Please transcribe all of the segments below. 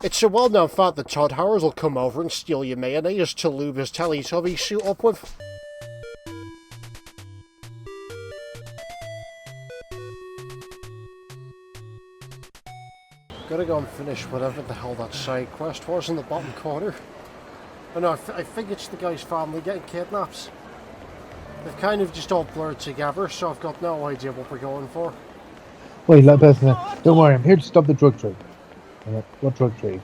It's a well-known fact that Todd Howard will come over and steal your mayonnaise to lube his Teletubby suit up with. Gotta go and finish whatever the hell that side quest was in the bottom corner. Oh no, I think it's the guy's family getting kidnapped. They've kind of just all blurred together, so I've got no idea what we're going for. Wait, let person. Don't worry, I'm here to stop the drug trade. What drug trade?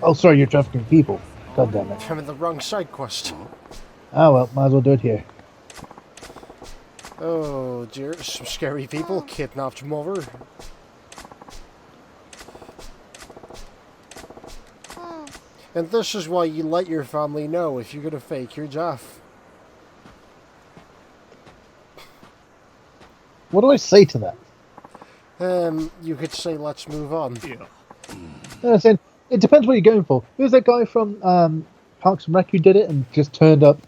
Oh, sorry, you're trafficking people. God damn it. I'm in the wrong side quest. Ah well, might as well do it here. Oh dear, some scary people kidnapped mother. And this is why you let your family know if you're gonna fake your death. What do I say to that? You could say let's move on. I said, it depends what you're going for. Who's that guy from Parks and Rec who did it and just turned up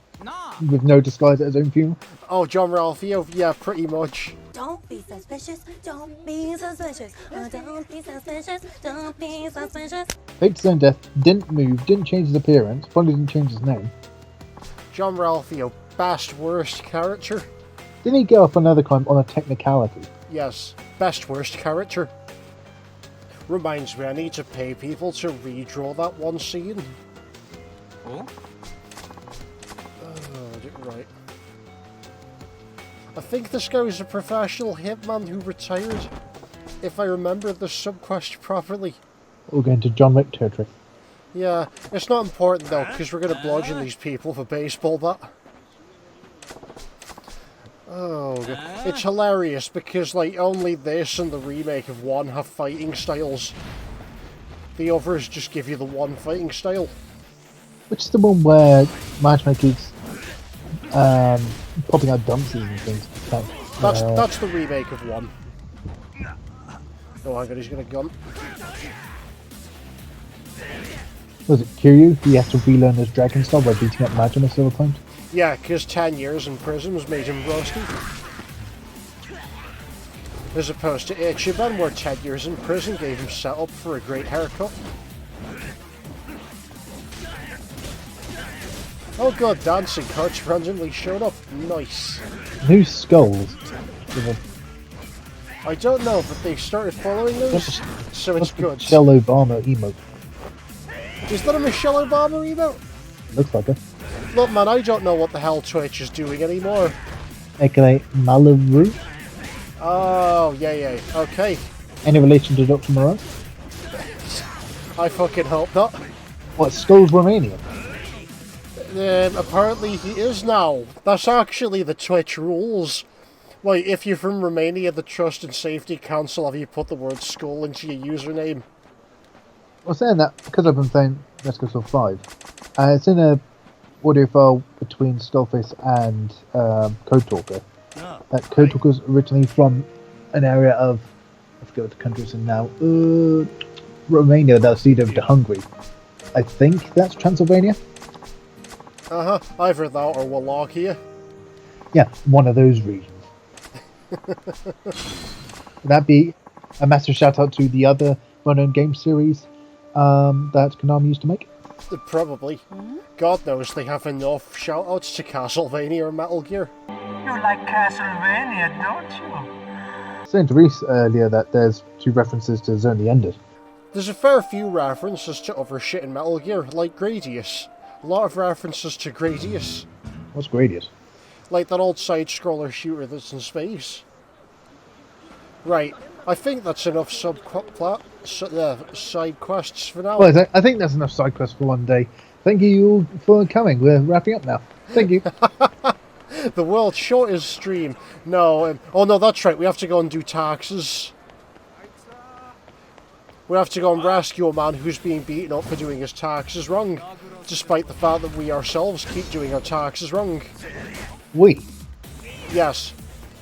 with no disguise at his own funeral? Oh, John Ralphio? Yeah, pretty much. Don't be suspicious, don't be suspicious, don't be suspicious, don't be suspicious. Faked his own death, didn't move, didn't change his appearance, probably didn't change his name. John Ralphio, best worst character? Didn't he get off another crime on a technicality? Yes, best worst character. Reminds me, I need to pay people to redraw that one scene. Oh? Right. I think this guy was a professional hitman who retired, if I remember the subquest properly. We're going to John Wick territory. Yeah, it's not important though, because we're going to bludgeon these people with a baseball bat. Oh, God. It's hilarious because, like, only this and the remake of 1 have fighting styles. The others just give you the one fighting style. Which is the one where matchmakers popping out dumpsters and things. That's the remake of 1. Oh, hang on, he's got a gun. Was it Kiryu? He has to relearn his dragon style by beating up Majima several times? Yeah, because 10 years in prison has made him rusty. As opposed to Ichiban, where 10 years in prison gave him set up for a great haircut. Oh god, dancing carts randomly showed up. Nice. New skulls. I don't know, but they started following those, so it's good. Michelle Obama emote. Is that a Michelle Obama emote? Looks like it. Look man, I don't know what the hell Twitch is doing anymore. AKA Malibu. Oh, yeah, okay. Any relation to Dr. Moreau? I fucking hope not. What, Skulls Romania? Apparently he is now. That's actually the Twitch rules. Like, if you're from Romania, the Trust and Safety Council have you put the word skull into your username. I was saying that because I've been playing Let's Go 5. It's in a audio file between Skullface and Code Talker. Code Talker's originally from an area of, I forget what the country is in now, Romania that's lead over to Hungary. I think that's Transylvania? Uh-huh, either that or Wallachia. Yeah, one of those regions. Would that be a massive shout out to the other well-known game series that Konami used to make? Probably. God knows they have enough shout-outs to Castlevania or Metal Gear. You like Castlevania, don't you? Saying to Reese earlier that there's 2 references to Zone the Enders. There's a fair few references to other shit in Metal Gear, like Gradius. A lot of references to Gradius. What's Gradius? Like that old side-scroller shooter that's in space. Right, I think that's enough side quests for now. Well, I think that's enough side quests for one day. Thank you all for coming. We're wrapping up now. Thank you. The world's shortest stream. No, oh no, that's right, we have to go and do taxes. We have to go and rescue a man who's being beaten up for doing his taxes wrong, despite the fact that we ourselves keep doing our taxes wrong. We? Yes.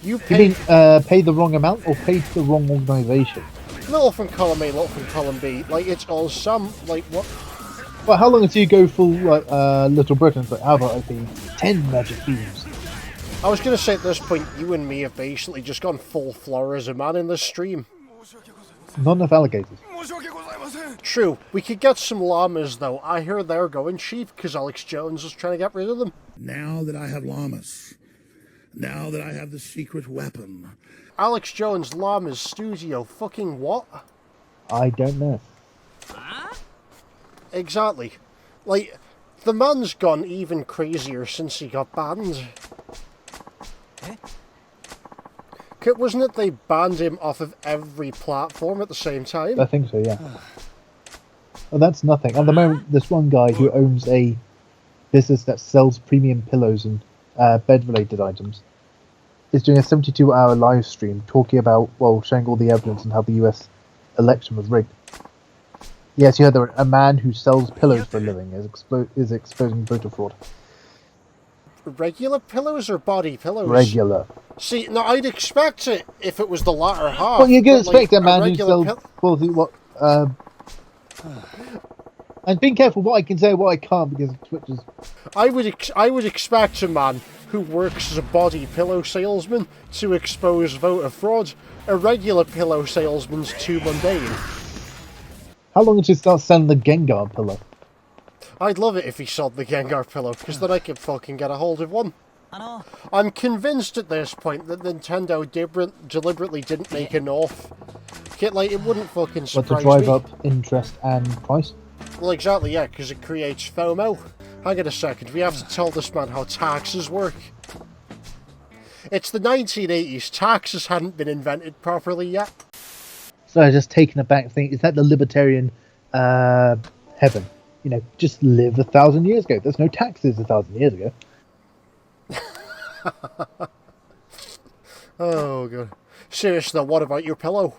You mean pay the wrong amount or pay to the wrong organisation? Little from column A, little from column B. Like, it's all some, like, what? Well, how long until you go full, like, Little Britain? But how about I pay 10 magic beams? I was going to say at this point, you and me have basically just gone full Flora as a man in this stream. Not enough alligators. True, we could get some llamas though. I hear they're going cheap because Alex Jones is trying to get rid of them. Now that I have llamas, now that I have the secret weapon. Alex Jones Llamas Studio, fucking what? I don't know. Exactly. Like, the man's gone even crazier since he got banned. Wasn't it they banned him off of every platform at the same time? I think so, yeah. Well, that's nothing. At the moment, there's one guy who owns a business that sells premium pillows and bed-related items. Is doing a 72-hour live stream talking about, well, showing all the evidence and how the US election was rigged. Yes, you heard that a man who sells pillows for a living is exposing voter fraud. Regular pillows or body pillows? Regular. See, now I'd expect it if it was the latter half. Well, you can expect like, a man who sells and being careful what I can say and what I can't because Twitch is... I would expect a man who works as a body pillow salesman to expose voter fraud. A regular pillow salesman's too mundane. How long until he starts selling the Gengar pillow? I'd love it if he sold the Gengar pillow, because then I could fucking get a hold of one. I'm convinced at this point that Nintendo deliberately didn't make enough. Like, it wouldn't fucking surprise me. But to drive up interest and price? Well, exactly, yeah, because it creates FOMO. Hang on a second, we have to tell this man how taxes work. It's the 1980s, taxes hadn't been invented properly yet. So I just taken a back thing, is that the libertarian heaven? You know, just live 1,000 years ago. There's no taxes 1,000 years ago. Oh, God. Seriously, though, what about your pillow?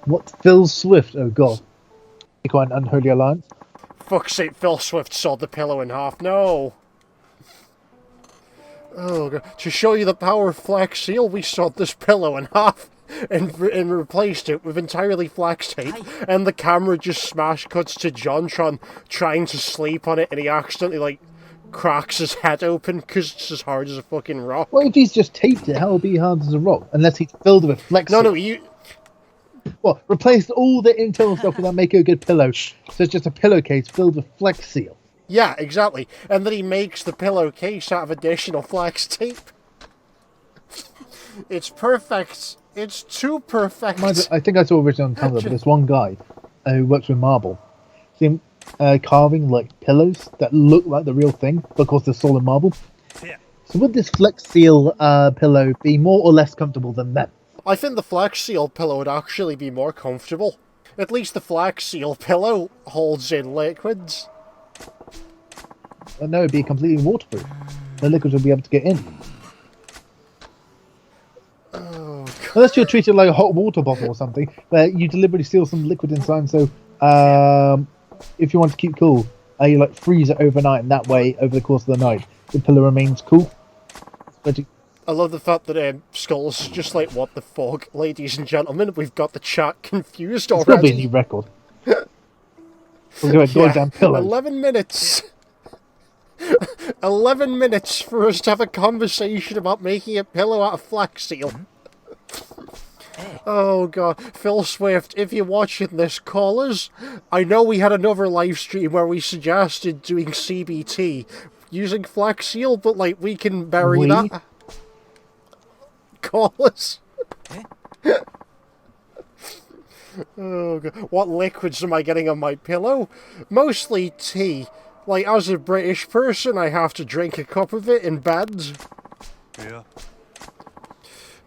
What? Phil Swift? Oh, God. Quite an unholy alliance. Fuck's sake, Phil Swift sawed the pillow in half. No. Oh, God. To show you the power of Flex Seal, we sawed this pillow in half and replaced it with entirely flex tape. And the camera just smash cuts to Jontron trying to sleep on it, and he accidentally, like, cracks his head open because it's as hard as a fucking rock. Well, if he's just taped it, how will it be hard as a rock? Unless he's filled it with Flex Seal. No, you... Well, replace all the internal stuff with that make it a good pillow. So it's just a pillowcase filled with Flex Seal. Yeah, exactly. And then he makes the pillowcase out of additional flex tape. It's perfect. It's too perfect. I think I saw originally on Tumblr, but there's one guy who works with marble. See him carving like pillows that look like the real thing because they're solid marble. Yeah. So would this Flex Seal pillow be more or less comfortable than them? I think the Flex Seal pillow would actually be more comfortable. At least the Flex Seal pillow holds in liquids. No, it'd be completely waterproof. The liquids would be able to get in. Oh, God. Unless you're treated like a hot water bottle or something, where you deliberately seal some liquid inside, so if you want to keep cool, you like freeze it overnight, and that way, over the course of the night, the pillow remains cool. I love the fact that Skulls is just like, what the fuck, ladies and gentlemen, we've got the chat confused already. It's got to be a new record. We'll go down pillows. 11 minutes. 11 minutes for us to have a conversation about making a pillow out of Flex Seal. Oh, God. Phil Swift, if you're watching this, call us. I know we had another live stream where we suggested doing CBT using Flex Seal, but, like, we can bury that. Call us. Oh, God. What liquids am I getting on my pillow? Mostly tea. Like, as a British person, I have to drink a cup of it in bed. Yeah.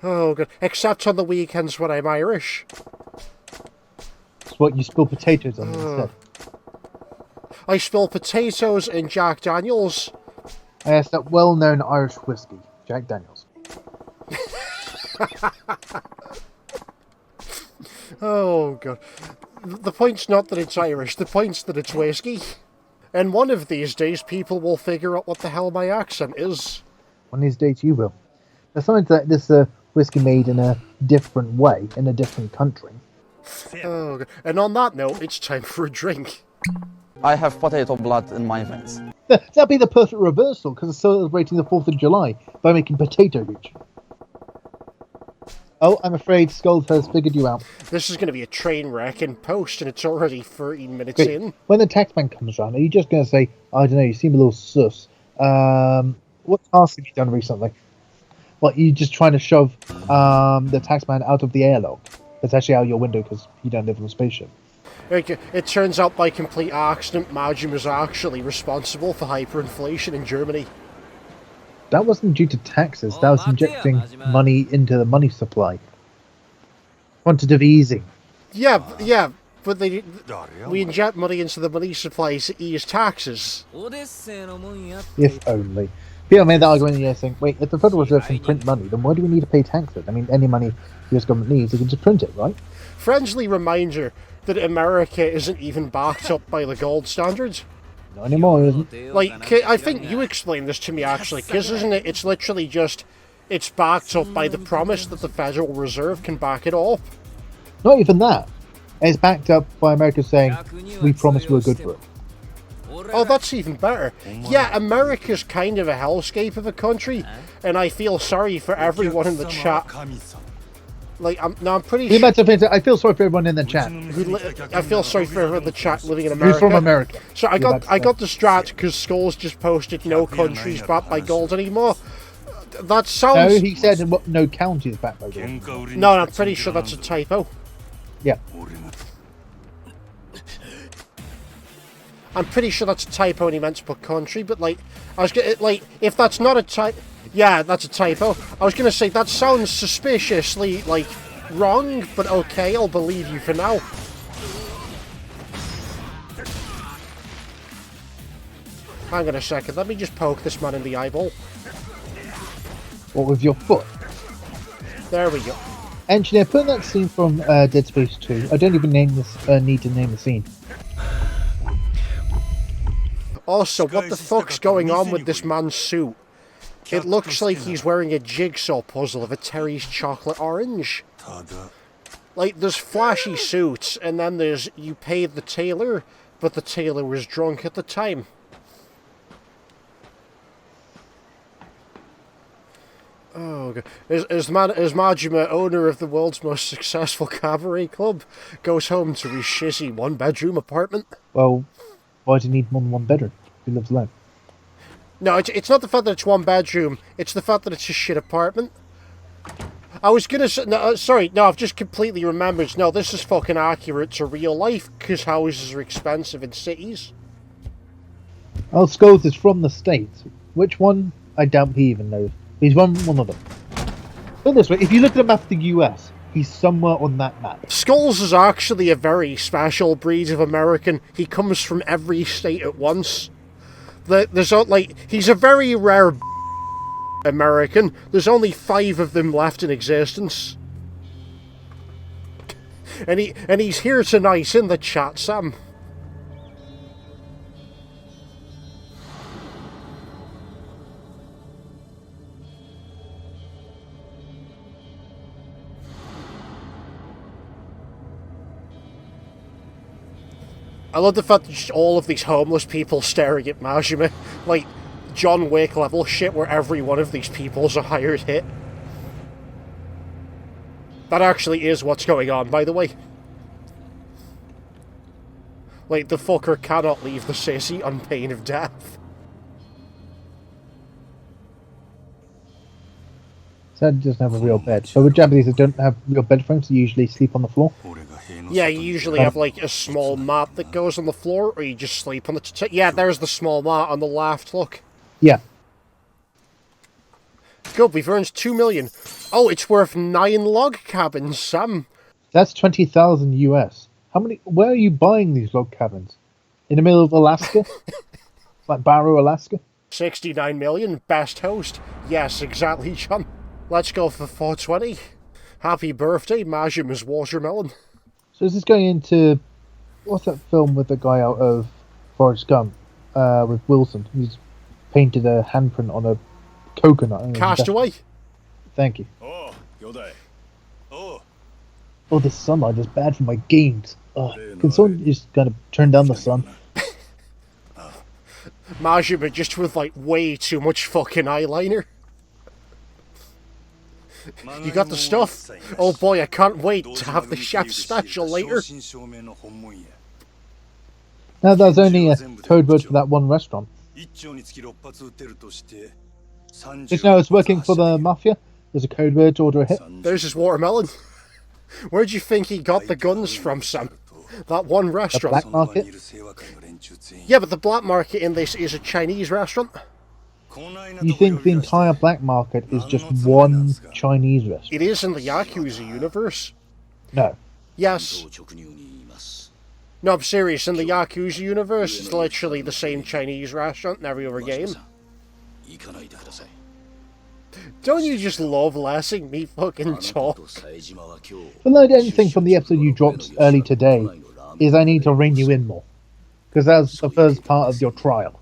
Oh, God. Except on the weekends when I'm Irish. It's what you spill potatoes on instead. I spill potatoes in Jack Daniels. Yes, that well-known Irish whiskey, Jack Daniels. Oh, God. The point's not that it's Irish, the point's that it's whiskey. And one of these days, people will figure out what the hell my accent is. One of these days you will. There's something that this whiskey made in a different way, in a different country. Oh, God. And on that note, it's time for a drink. I have potato blood in my veins. That'd be the perfect reversal, because it's celebrating the 4th of July by making potato hooch. Oh, I'm afraid Skulls has figured you out. This is going to be a train wreck in post, and it's already 13 minutes Great. in. When the taxman comes around, are you just going to say, I don't know, you seem a little sus? What task have you done recently? What, you just trying to shove the taxman out of the airlock? It's actually out your window because you don't live in a spaceship. Okay, it turns out by complete accident, Majum is actually responsible for hyperinflation in Germany. That wasn't due to taxes, that was injecting money into the money supply. Quantitative easing. Yeah, but we inject money into the money supply to ease taxes. If only. People made that argument and saying, wait, if the Federal Reserve can print money, then why do we need to pay taxes? I mean, any money the US government needs, they can just print it, right? Friendly reminder that America isn't even backed up by the gold standard. Not anymore, isn't it? Like, I think you explained this to me actually, because isn't it? It's literally just, it's backed up by the promise that the Federal Reserve can back it up. Not even that. It's backed up by America saying, we promise we're good for it. Oh, that's even better. Yeah, America's kind of a hellscape of a country, and I feel sorry for everyone in the chat. Like, I'm pretty sure... I feel sorry for everyone in the chat. I feel sorry for everyone in the chat living in America. Who's from America? So I got distracted because Skulls just posted no countries backed by gold anymore. That sounds... No, he said no counties backed by gold. No, I'm pretty sure that's a typo. Yeah. I'm pretty sure that's a typo and he meant to put country, but like, I was gonna, like, if that's not a typo, yeah, that's a typo. I was gonna say, that sounds suspiciously, like, wrong, but okay, I'll believe you for now. Hang on a second, let me just poke this man in the eyeball. What, with your foot? There we go. Engineer, put in that scene from Dead Space 2. I don't even need to name the scene. Also, what the fuck's going on with this man's suit? It looks like he's wearing a jigsaw puzzle of a Terry's chocolate orange. Like, there's flashy suits, and then there's you paid the tailor, but the tailor was drunk at the time. Oh, God. As Majima, owner of the world's most successful cabaret club, goes home to his shitty one-bedroom apartment. Well, why do you need more than one bedroom? He lives alone. No, it's not the fact that it's one bedroom. It's the fact that it's a shit apartment. I was gonna say... No, sorry, no, I've just completely remembered. No, this is fucking accurate to real life, because houses are expensive in cities. Oh, Skulls is from the States. Which one? I doubt he even knows. He's one of them. Put it this way, if you look at a map of the US, he's somewhere on that map. Skulls is actually a very special breed of American. He comes from every state at once. There's like, he's a very rare American. There's only 5 of them left in existence. And he's here tonight in the chat, Sam. I love the fact that just all of these homeless people staring at Majima, like John Wick level shit where every one of these people's a hired hit. That actually is what's going on, by the way. Like, the fucker cannot leave the city on pain of death. Sadly doesn't have a real bed. But with Japanese that don't have real bed frames, they usually sleep on the floor. Yeah, you usually have like a small mat that goes on the floor, or you just sleep on the... Yeah, there's the small mat on the left, look. Yeah. Good, we've earned 2 million. Oh, it's worth 9 log cabins, Sam. That's 20,000 US. How many... Where are you buying these log cabins? In the middle of Alaska? Like Barrow, Alaska? 69 million, best host. Yes, exactly, John. Let's go for 420. Happy birthday, Majima's watermelon. So is this going into... What's that film with the guy out of Forrest Gump? With Wilson. He's painted a handprint on a coconut. Castaway? Thank you. Oh, the sunlight is bad for my games. Can someone just kind of turn down the sun? Majima just with like way too much fucking eyeliner. You got the stuff? Oh boy, I can't wait to have the chef special later. No, that's only a code word for that one restaurant. Just now, it's working for the mafia. There's a code word to order a hit. There's his watermelon. Where'd you think he got the guns from, Sam? That one The restaurant. black market. Yeah, but the black market in this is a Chinese restaurant. You think the entire black market is just one Chinese restaurant? It is in the Yakuza universe. No. Yes. No, I'm serious. In the Yakuza universe, it's literally the same Chinese restaurant in every other game. Don't you just love letting me fucking talk? Well, no, the only thing from the episode you dropped early today is I need to rein you in more. Because that's the first part of your trial.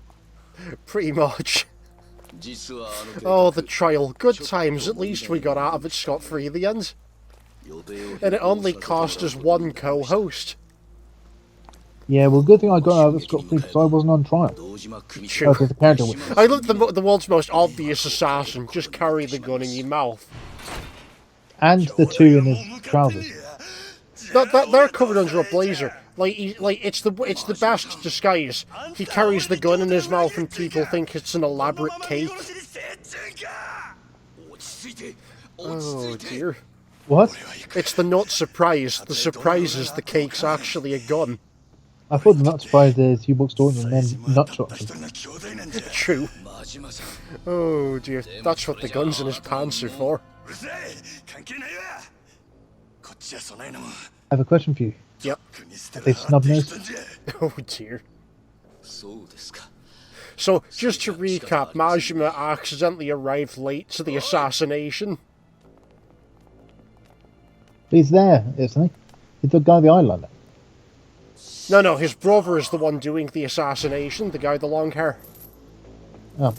Pretty much. Oh, the trial. Good times. At least we got out of it scot-free at the end. And it only cost us one co-host. Yeah, well, good thing I got out of it scot-free because I wasn't on trial. True. Because the character witness. I love the world's most obvious assassin. Just carry the gun in your mouth. And the two in his trousers. They're covered under a blazer. It's the best disguise. He carries the gun in his mouth and people think it's an elaborate cake. Oh dear. What? It's the nut surprise. The surprise is the cake's actually a gun. I thought the nut surprise is you walked on and then nut shots him. True. Oh dear. That's what the guns in his pants are for. I have a question for you. Yep. Are they snub-nosed? Oh dear. So, just to recap, Majima accidentally arrived late to the assassination. He's there, isn't he? He's the guy with the eyeliner. No, his brother is the one doing the assassination, the guy with the long hair. Oh.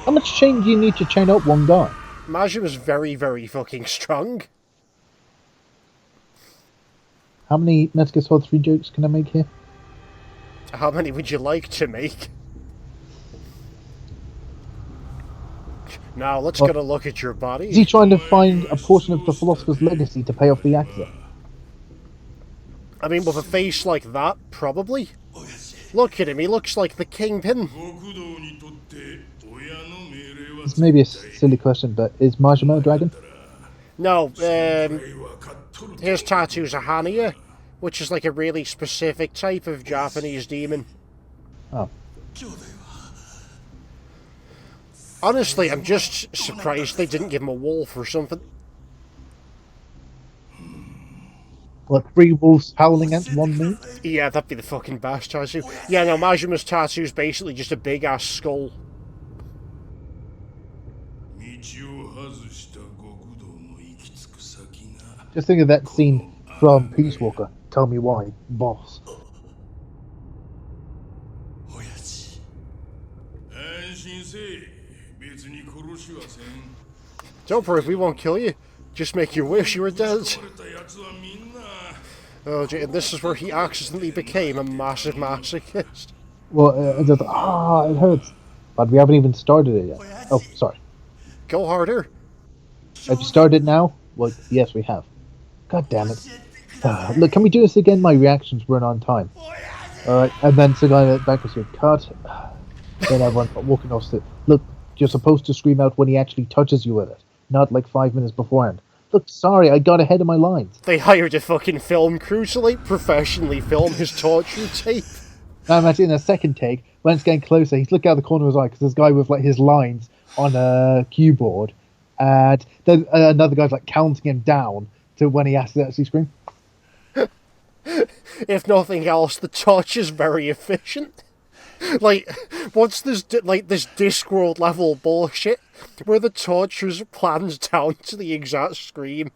How much chain do you need to chain up one guy? Majima's very, very fucking strong. How many Metal Gear Solid 3 jokes can I make here? How many would you like to make? Now, let's get a look at your body. Is he trying to find a portion of the Philosopher's legacy to pay off the Yakuza? I mean, with a face like that, probably. Look at him, he looks like the Kingpin. This may be a silly question, but is Majima a dragon? No, his tattoo's a Hania, which is like a really specific type of Japanese demon. Oh. Honestly, I'm just surprised they didn't give him a wolf or something. What, 3 wolves howling at one moon? Yeah, that'd be the fucking best tattoo. Yeah, no, Majima's tattoo's basically just a big-ass skull. Just think of that scene from Peace Walker. Tell me why, boss. Don't worry, we won't kill you. Just make you wish you were dead. Oh, and this is where he accidentally became a massive masochist. Well, it hurts. But we haven't even started it yet. Oh, sorry. Go harder. Have you started now? Well, yes, we have. God damn it. Look, can we do this again? My reactions weren't on time. Alright, and then the guy back was here, cut. Then everyone walking off the... Look, you're supposed to scream out when he actually touches you with it. Not like 5 minutes beforehand. Look, sorry, I got ahead of my lines. They hired a fucking film crew to, like, professionally film his torture tape. Now imagine in a second take, when it's getting closer, he's looking out the corner of his eye, because this guy with, like, his lines on a keyboard, and then another guy's, like, counting him down to when he has to actually scream. If nothing else, the touch is very efficient. Like, what's this, this Discworld level bullshit, where the torture's planned down to the exact scream?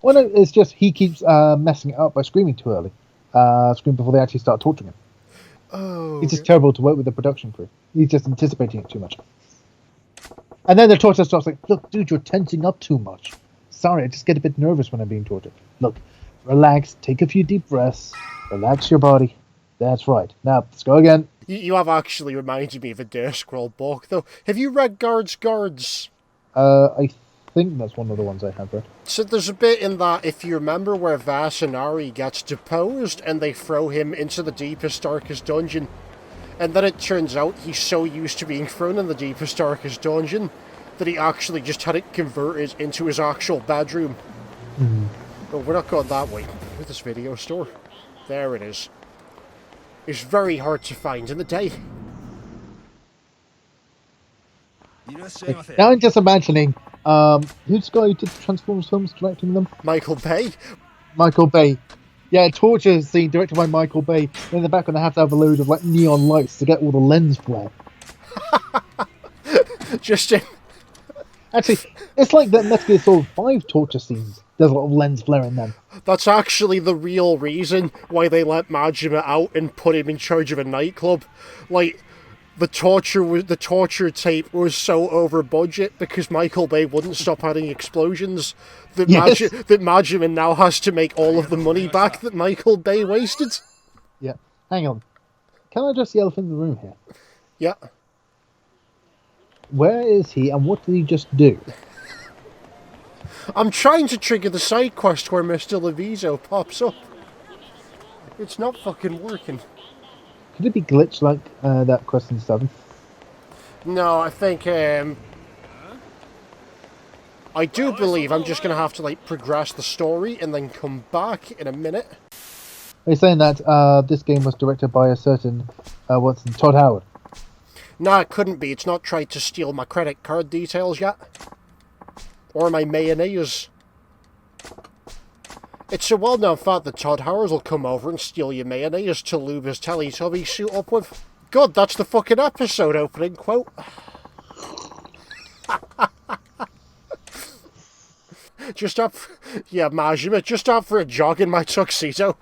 Well, no, it's just he keeps messing it up by screaming too early. Scream before they actually start torturing him. Oh. It's just terrible to work with the production crew. He's just anticipating it too much. And then the torture starts like, look, dude, you're tensing up too much. Sorry, I just get a bit nervous when I'm being tortured. Look, relax, take a few deep breaths, relax your body. That's right. Now, let's go again. You have actually reminded me of a Dare Scroll book, though. Have you read Guards? I think that's one of the ones I have read. So there's a bit in that, if you remember, where Vasanari gets deposed and they throw him into the deepest, darkest dungeon. And then it turns out he's so used to being thrown in the deepest, darkest dungeon that he actually just had it converted into his actual bedroom. But we're not going that way with this video store. There it is. It's very hard to find in the day. Now I'm just imagining, who's the guy who did the Transformers films, directing them? Michael Bay. Michael Bay. Yeah, torture scene directed by Michael Bay. In the background, they have to have a load of like neon lights to get all the lens flare. Just in. Actually, it's like that Metal Gear Solid 5 torture scenes. There's a lot of lens flare in them. That's actually the real reason why they let Majima out and put him in charge of a nightclub. Like, the torture tape was so over budget because Michael Bay wouldn't stop adding explosions that Yes. that Majima now has to make all of the money back that Michael Bay wasted. Yeah. Hang on. Can I address the elephant in the room here? Yeah. Where is he and what did he just do? I'm trying to trigger the side quest where Mr. Leviso pops up. It's not fucking working. Could it be glitched like that quest in 7? No, I think, I do believe I'm just going to have to, like, progress the story and then come back in a minute. Are you saying that this game was directed by a certain, Todd Howard? Nah, it couldn't be. It's not tried to steal my credit card details yet. Or my mayonnaise. It's a well-known fact that Todd Howard will come over and steal your mayonnaise to lube his Teletubby suit up with. God, that's the fucking episode opening quote. Just up... Yeah, Majima, just out for a jog in my tuxedo.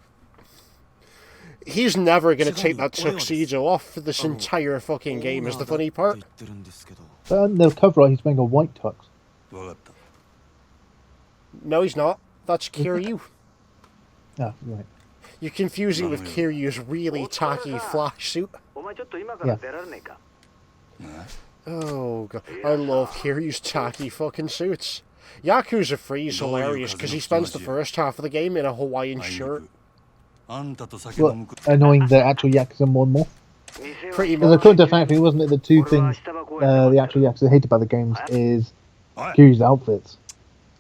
He's never going to take that tuxedo off for this entire fucking game, is the funny part. But on the cover art, he's wearing a white tux. No, he's not. That's Kiryu. Ah, right. You're confusing with Kiryu's really tacky flash suit. Yeah. Oh, God. I love Kiryu's tacky fucking suits. Yakuza 3 is hilarious because he spends the first half of the game in a Hawaiian shirt. Well, annoying the actual Yakuza more and more. Pretty Because much. according to Factory, wasn't it the two things the actual Yakuza hated about the games is Kiryu's outfits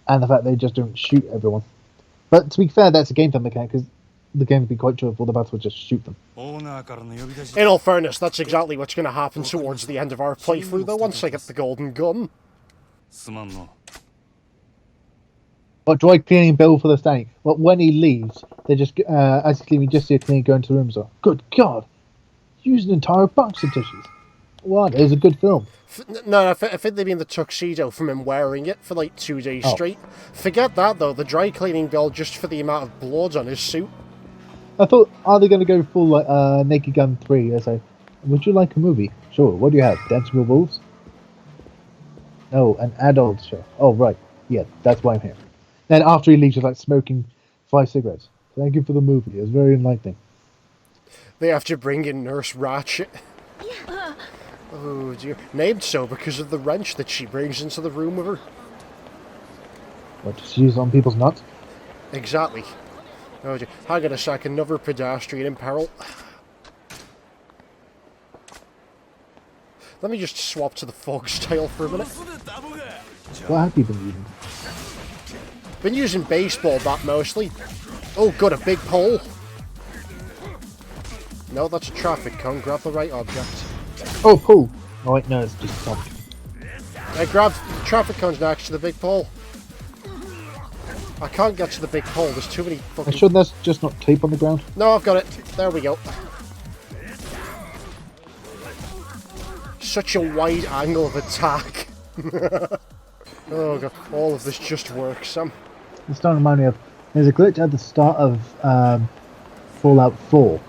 and the fact they just don't shoot everyone. But to be fair, that's a gameplay mechanic because the game would be quite joyful. The battle would just shoot them. In all fairness, that's exactly what's going to happen towards the end of our playthrough, though, once I get the golden gun. But dry cleaning bill for the standing. Well, when he leaves, they just as he's leaving, just see a cleaner go into the room. So, good God, use an entire box of tissues. What? It was a good film. No, I think they mean the tuxedo from him wearing it for like 2 days straight. Forget that, though. The dry cleaning bill just for the amount of blood on his suit. I thought, are they going to go full like Naked Gun 3? I say, would you like a movie? Sure. What do you have? Dancing with Wolves? No, an adult show. Oh, right. Yeah, that's why I'm here. Then after he leaves, he's like smoking 5 cigarettes. Thank you for the movie. It was very enlightening. They have to bring in Nurse Ratchet. Oh dear. Named so because of the wrench that she brings into the room with her. What, just use on people's nuts? Exactly. Oh dear. Hang on a sec, another pedestrian in peril. Let me just swap to the fog style for a minute. What have you been using? Been using baseball bat mostly. Oh, got a big pole. No, that's a traffic cone. Grab the right object. Oh, pull! Oh, wait, no, it's just top. I grabbed the traffic cones next to the big pole. I can't get to the big pole. There's too many I'm fucking... sure that's just not tape on the ground. No, I've got it. There we go. Such a wide angle of attack. Oh god, all of this just works. It's starting to remind me of... There's a glitch at the start of Fallout 4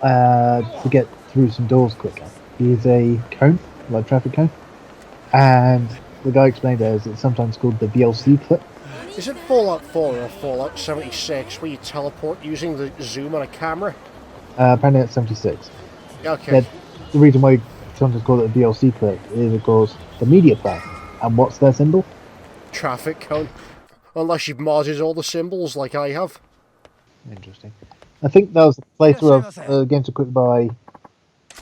to get through some doors quicker. Use a cone, like a traffic cone, and the guy explained it as it's sometimes called the VLC clip. Is it Fallout 4 or Fallout 76 where you teleport using the zoom on a camera? Apparently it's 76. Okay. The reason why sometimes call it a DLC clip is because the media plan. And what's their symbol? Traffic cone. Unless you've modded all the symbols like I have. Interesting. I think that was the playthrough of Games Equipped by...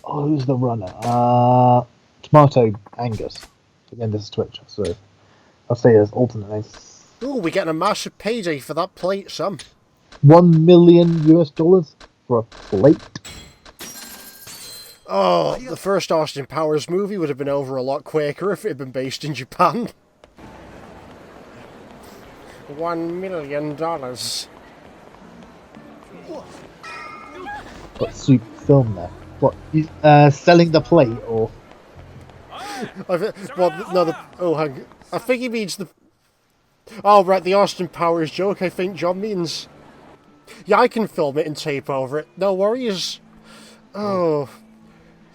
Oh, who's the runner? Tomato Angus. Again, this is Twitch, so I'll say as alternate name. Ooh, we're getting a massive payday for that plate, Sam. $1 million for a plate. Oh, the first Austin Powers movie would have been over a lot quicker if it had been based in Japan. $1 million. What soup film there? What? He's selling the plate or? I think he means the. Oh right, the Austin Powers joke. I think John means. Yeah, I can film it and tape over it. No worries. Oh,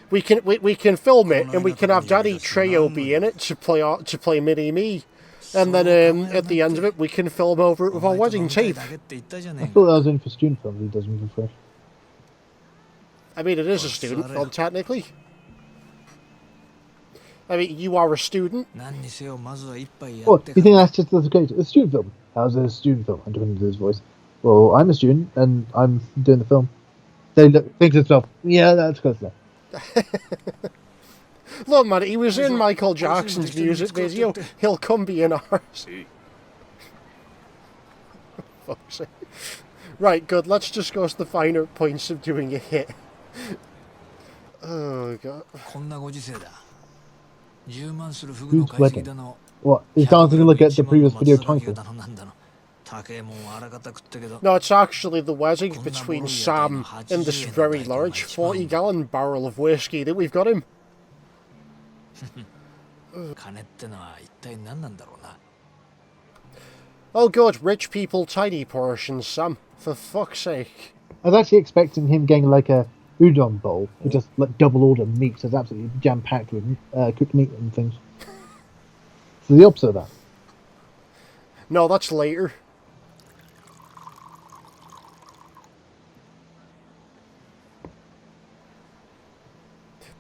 we can film it and we can have Daddy Trejo be in it to play Mini Me, and then at the end of it we can film over it with our wedding tape. I thought that was in for student film. He doesn't for free. I mean, it is a student film technically. I mean, you are a student. What? You think that's just a student film? How's it a student film? I'm doing his voice. Well, I'm a student and I'm doing the film. They think to themselves, yeah, that's close enough. Look, man, he was in Michael Jackson's music video. He'll come be in ours. Fuck's sake. Right, good. Let's discuss the finer points of doing a hit. Oh, God. Who's wedding? What? It's time to look at the previous video title. No, it's actually the wedding between Sam and this very large 40-gallon barrel of whiskey that we've got him. Oh good, rich people tiny portions, Sam. For fuck's sake. I was actually expecting him getting like a udon bowl with just like double order meat, so it's absolutely jam-packed with cooked meat and things. So the opposite of that. No, that's later.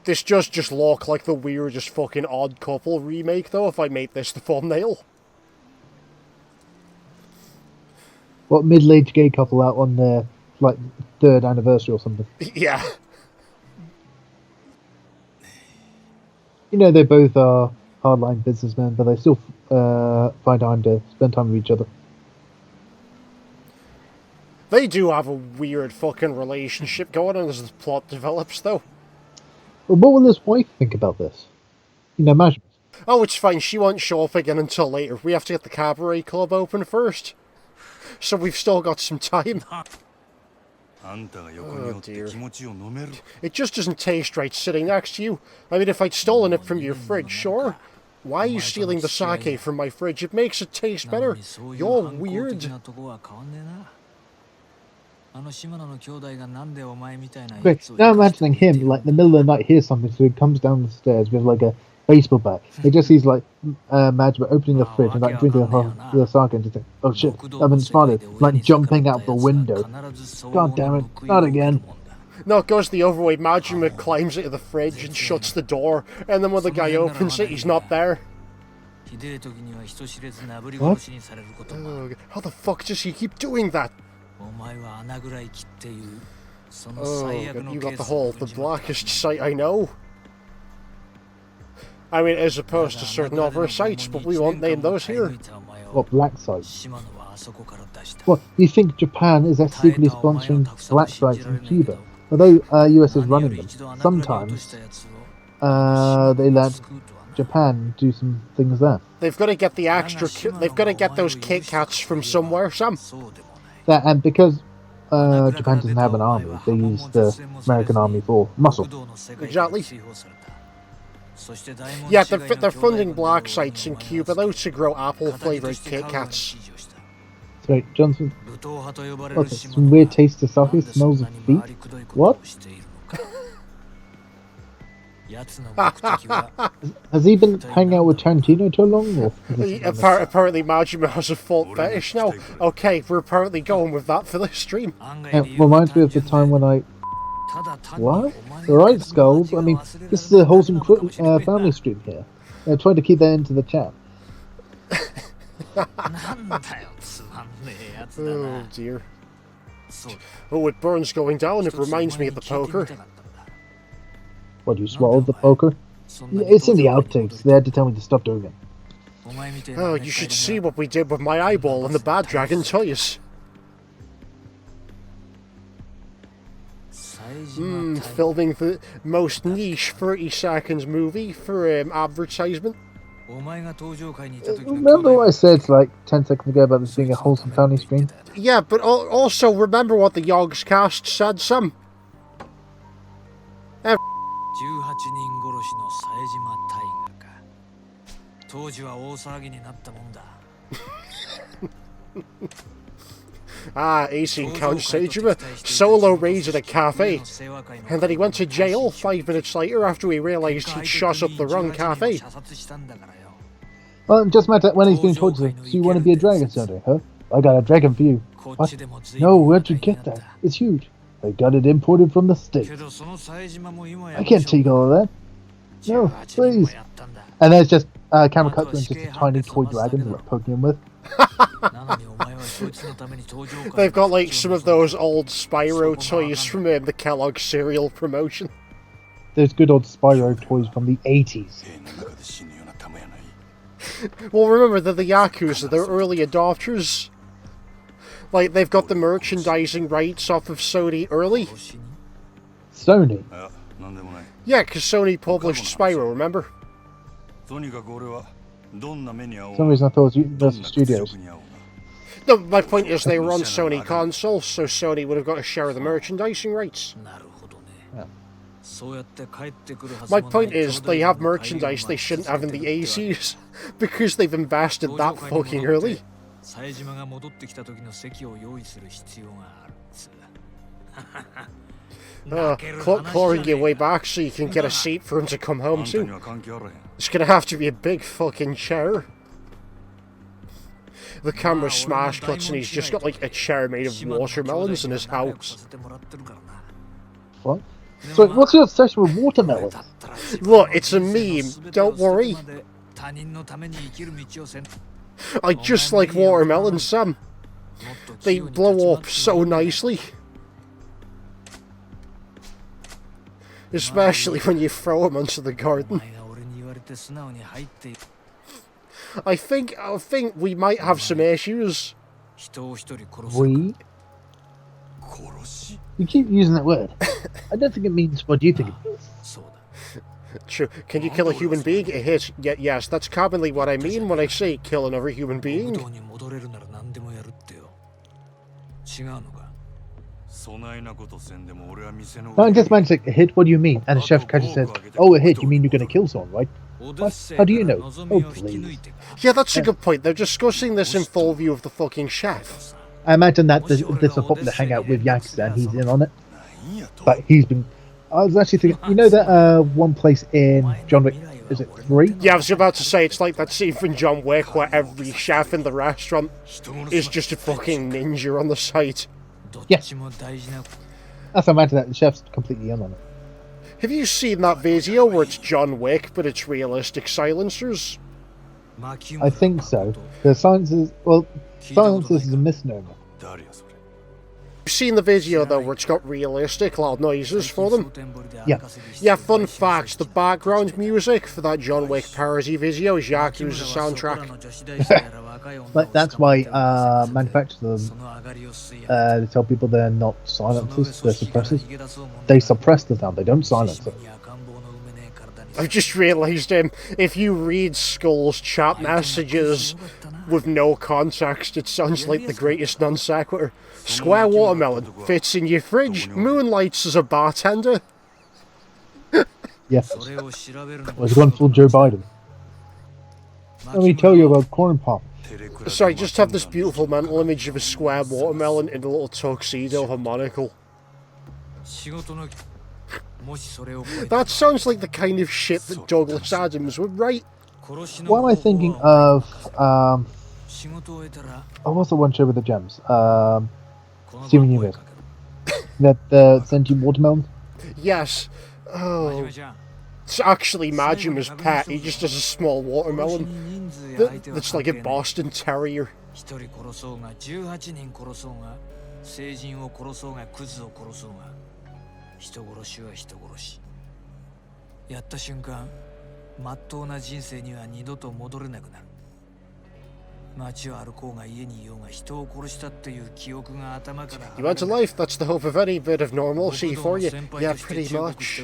This just look like the weirdest fucking Odd Couple remake, though, if I made this the thumbnail. What middle-aged gay couple out on their like 3rd anniversary or something? Yeah. You know, they both are hardline businessmen, but they still find time to spend time with each other. They do have a weird fucking relationship going on as the plot develops, though. Well, what will his wife think about this? You know, imagine. Oh, it's fine. She won't show up again until later. We have to get the cabaret club open first. So we've still got some time. Oh dear. It just doesn't taste right sitting next to you. I mean, if I'd stolen it from your fridge, sure. Why are you stealing the sake from my fridge? It makes it taste better. You're weird. Great. Now imagining him, like, in the middle of the night hears something, so he comes down the stairs with, like, a baseball bat. He just sees, like, Majima opening the fridge and, like, drinking the sake and just think, oh shit, I've been spotted. Like, jumping out the window. God damn it, not again. No, it goes the other way. Majima climbs into the fridge and shuts the door, and then when the guy opens it, he's not there. What? Oh, how the fuck does he keep doing that? Oh, you got the blackest sight I know. I mean, as opposed to certain other sites, but we won't name those here. What, black sites? What, you think Japan is secretly sponsoring black sites in Cuba? Although US is running them, sometimes they let Japan do some things there. They've got to get the extra. They've got to get those Kit Kats from somewhere, Sam. That, and because Japan doesn't have an army, they use the American army for muscle. Exactly. Yeah, they're funding black sites in Cuba, though, to grow apple-flavoured Kit Kats. Sorry, Johnson. Okay, some weird taste to sake, smells of feet. What? Has he been hanging out with Tarantino too long? Or apparently Majima has a fault fetish now. Okay, we're apparently going with that for this stream. It reminds me of the time when I What? Alright, Skulls. I mean, this is a wholesome family stream here. Try to keep that into the chat. Oh dear. Oh, with Burns going down, it reminds me of the poker. What, you swallowed the poker? Yeah, it's in the outtakes. They had to tell me to stop doing it. Oh, you should see what we did with my eyeball and the Bad Dragon toys. Filming the most niche 30 seconds movie for advertisement. Remember what I said like 10 seconds ago about this being a wholesome family stream? Yeah, but also remember what the Yogs cast said, Sam. 18人殺しの冴島大河か。当時は大騒ぎになったもんだ。Ah, 18 Count Seijima solo raided a cafe, and then he went to jail 5 minutes later after he realised he'd shot up the wrong cafe. Well, just matter when he's being told to, so you want to be a dragon someday, huh? I got a dragon for you. What? No, where'd you get that? It's huge. I got it imported from the States. I can't take all of that. No, please. And there's just camera cut and just a tiny toy dragon we're poking him with. They've got like some of those old Spyro toys from the Kellogg's cereal promotion. There's good old Spyro toys from the 80s. Well, remember, they're the Yakuza, they're early adopters. Like, they've got the merchandising rights off of Sony early. Sony? Yeah, because Sony published Spyro, remember? For some reason I thought it was Universal Studios. No, my point is they were on Sony consoles, so Sony would have got a share of the merchandising rights. Yeah. My point is they have merchandise they shouldn't have in the 80s, because they've invested that fucking early. Clawing your way back so you can get a seat for him to come home to. It's gonna have to be a big fucking chair. The camera's smash cuts and he's just got like a chair made of watermelons in his house. What? So what's your obsession with watermelons? Look, it's a meme, don't worry. I just like watermelons, Sam. They blow up so nicely. Especially when you throw them into the garden. I think we might have some issues. We? You keep using that word. I don't think it means what you think it means. True. Can you kill a human being? It hits. Yes, that's commonly what I mean when I say kill another human being. I just managed to hit, what do you mean? And the chef catcher says, oh, a hit, you mean you're going to kill someone, right? What? How do you know? Oh, please. Yeah, that's a good point. They're discussing this in full view of the fucking chef. I imagine that this is a popular hangout with Yakuza and he's in on it. But he's been... I was actually thinking, you know that one place in John Wick, is it 3? Yeah, I was about to say, it's like that scene from John Wick where every chef in the restaurant is just a fucking ninja on the side. Yes. That's I imagine that the chef's completely in on it. Have you seen that video where it's John Wick, but it's realistic silencers? I think so. The silencers... Well, silencers is a misnomer. You've seen the video though where it's got realistic loud noises for them? Yeah. Yeah, fun fact, the background music for that John Wick parody video is Yakuza soundtrack. But that's why manufacturers they tell people they're not silencers, they're suppressors. They suppress the sound, they don't silence it. I've just realised if you read Skull's chat messages with no context, it sounds like the greatest non sequitur. Square watermelon fits in your fridge, moonlights as a bartender. Yes. Was going full Joe Biden. Let me tell you about corn pop. Sorry, just have this beautiful mental image of a square watermelon in a little tuxedo harmonical. That sounds like the kind of shit that Douglas Adams would write. What am I thinking of? Oh, what's the one show with the gems? Steven Universe. That sentient watermelon? Yes. Oh. It's actually Majima's pet. He just has a small watermelon. That's like a Boston Terrier. 1人殺そうが18人殺そうが成人を殺そうがクズを殺そうが人殺しは人殺しやった瞬間真っ当な人生には二度と戻れなくなる街を歩こうが家にいようが人を殺したっていう記憶が頭から You want a life, that's the hope of any bit of normalcy for you. Yeah, pretty much.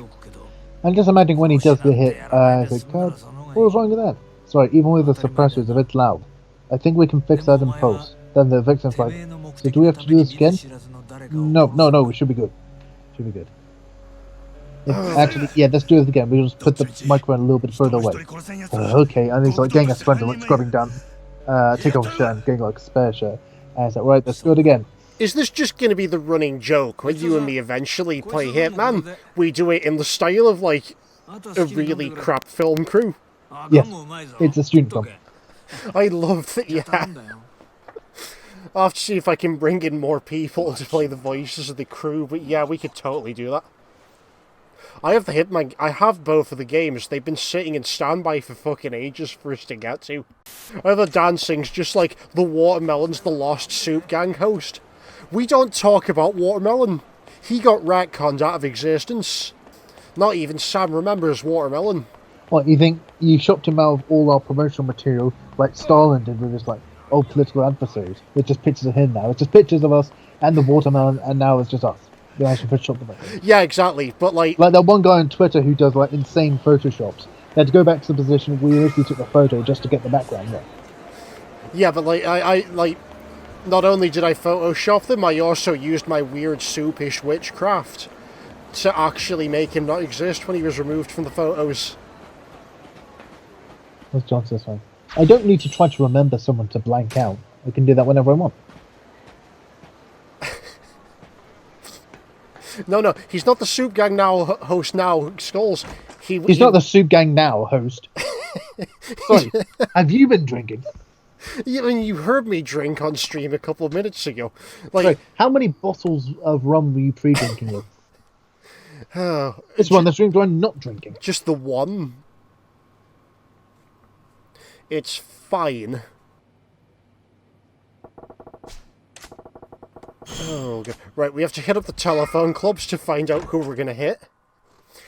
I'm just imagining when he does the hit, it's like, God, what was wrong with that? Sorry, even with the suppressor, it's a bit loud. I think we can fix that in post. Then the victim's like, so do we have to do this again? No, we should be good. Should be good. Actually, yeah, let's do it again. We'll just put the microphone a little bit further away. Okay, and he's like getting a sprint, like scrubbing down, take off his shirt and getting like a spare shirt. And it's like, right, let's do it again. Is this just going to be the running joke when you and me eventually play Hitman? We do it in the style of like a really crap film crew. Yes, it's a student film. I love that, yeah. I'll have to see if I can bring in more people to play the voices of the crew, but yeah, we could totally do that. I have the Hitman, I have both of the games. They've been sitting in standby for fucking ages for us to get to. Either dancing's just like the Watermelon's the Lost Soup Gang host. We don't talk about Watermelon. He got retconned out of existence. Not even Sam remembers Watermelon. What, you think you shopped him out of all our promotional material like Stalin did with his like old political adversaries? It's just pictures of him now. It's just pictures of us and the watermelon, and now it's just us. We actually put shop them. Yeah, exactly. But like that one guy on Twitter who does like insane photoshops. They had to go back to the position we initially took the photo just to get the background right. Yeah, but like I like not only did I Photoshop them, I also used my weird soupish witchcraft to actually make him not exist when he was removed from the photos. What's John says fine. I don't need to try to remember someone to blank out. I can do that whenever I want. No, he's not the Soup Gang now host now, Skulls. He's not the Soup Gang now host. Sorry, have you been drinking? Yeah, I mean, you heard me drink on stream a couple of minutes ago. Like, sorry, how many bottles of rum were you pre-drinking with? Oh, this one, the stream's one not drinking. Just the one. It's fine. Oh, God. Right, we have to hit up the telephone clubs to find out who we're going to hit.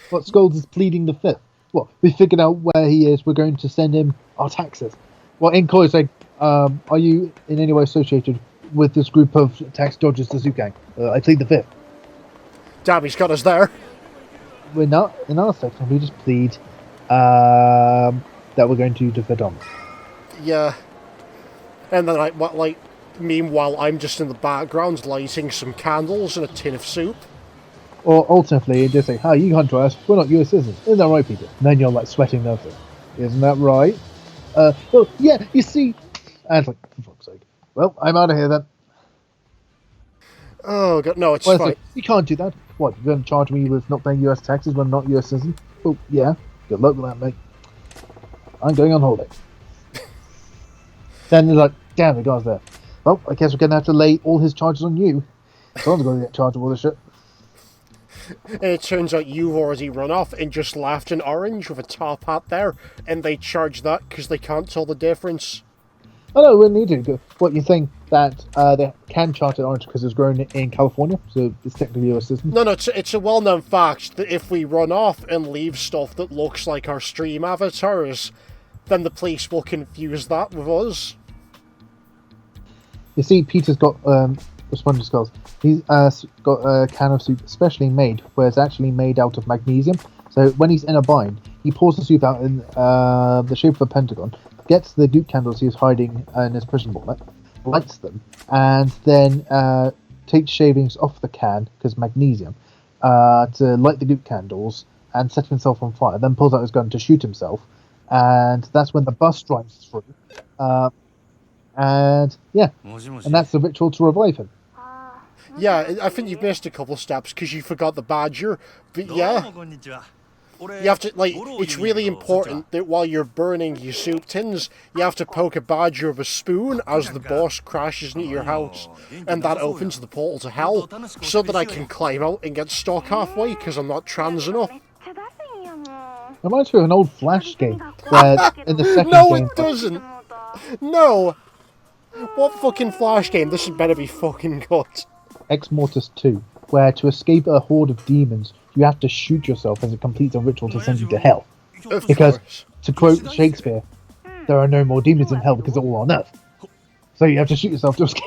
What, Skulls is pleading the fifth? What, we figured out where he is, we're going to send him our taxes. Well, in Koi say, are you in any way associated with this group of tax dodgers, the Zoo Gang? I plead the fifth. Damn, he's got us there. We're not in our section, we just plead that we're going to defer Thomas. Yeah. And then, meanwhile, I'm just in the background lighting some candles and a tin of soup. Or alternatively, just say, hi, you can't try us, we're not US citizens. Isn't that right, Peter? And then you're like sweating nervously. Isn't that right? Well, yeah, you see. And it's like, for fuck's sake. Well, I'm out of here then. Oh, God, no, it's fine. Like, you can't do that. What, you're going to charge me with not paying US taxes when I'm not US citizen? Well, yeah, good luck with that, mate. I'm going on holiday. Then they're like, damn, the guy's there. Well, I guess we're going to have to lay all his charges on you. Someone's going to get charged with all this shit. And it turns out you've already run off and just left an orange with a top hat there, and they charge that because they can't tell the difference. Oh no, we need to. What, you think that they can charge an orange because it's grown in California, so it's technically US citizen? No, it's a well-known fact that if we run off and leave stuff that looks like our stream avatars, then the police will confuse that with us. You see, Peter's got responding to Skulls. He's got a can of soup specially made, where it's actually made out of magnesium. So when he's in a bind, he pours the soup out in the shape of a pentagon, gets the Duke candles he was hiding in his prison wallet, lights them, and then takes shavings off the can, because magnesium, to light the Duke candles and set himself on fire. Then pulls out his gun to shoot himself, and that's when the bus drives through. And yeah, and that's the ritual to revive him. Yeah, I think you've missed a couple steps because you forgot the badger. But yeah. You have to, like, it's really important that while you're burning your soup tins, you have to poke a badger with a spoon as the boss crashes into your house, and that opens the portal to hell, so that I can climb out and get stuck halfway, because I'm not trans enough. Reminds me of an old Flash game, where in the second No, game... it doesn't! No! What fucking Flash game? This had better be fucking good. Ex Mortis 2, where to escape a horde of demons, you have to shoot yourself as it completes a ritual to send you to hell. Of Because, course. to quote Shakespeare, there are no more demons in hell because they're all on Earth. So you have to shoot yourself to escape.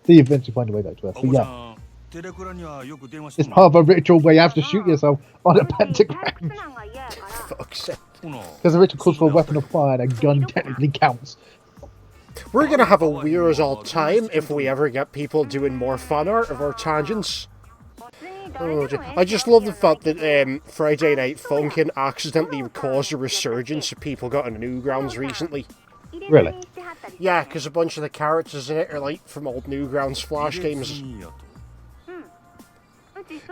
Then you eventually find a way back to Earth. But yeah, it's part of a ritual where you have to shoot yourself on a pentagram. Fuck's sake. Because the ritual calls for a weapon of fire and a gun technically counts. We're gonna have a weird old time if we ever get people doing more fan art of our tangents. Oh, I just love the fact that Friday Night Funkin' accidentally caused a resurgence of people got into Newgrounds recently. Really? Yeah, because a bunch of the characters in it are like from old Newgrounds Flash games.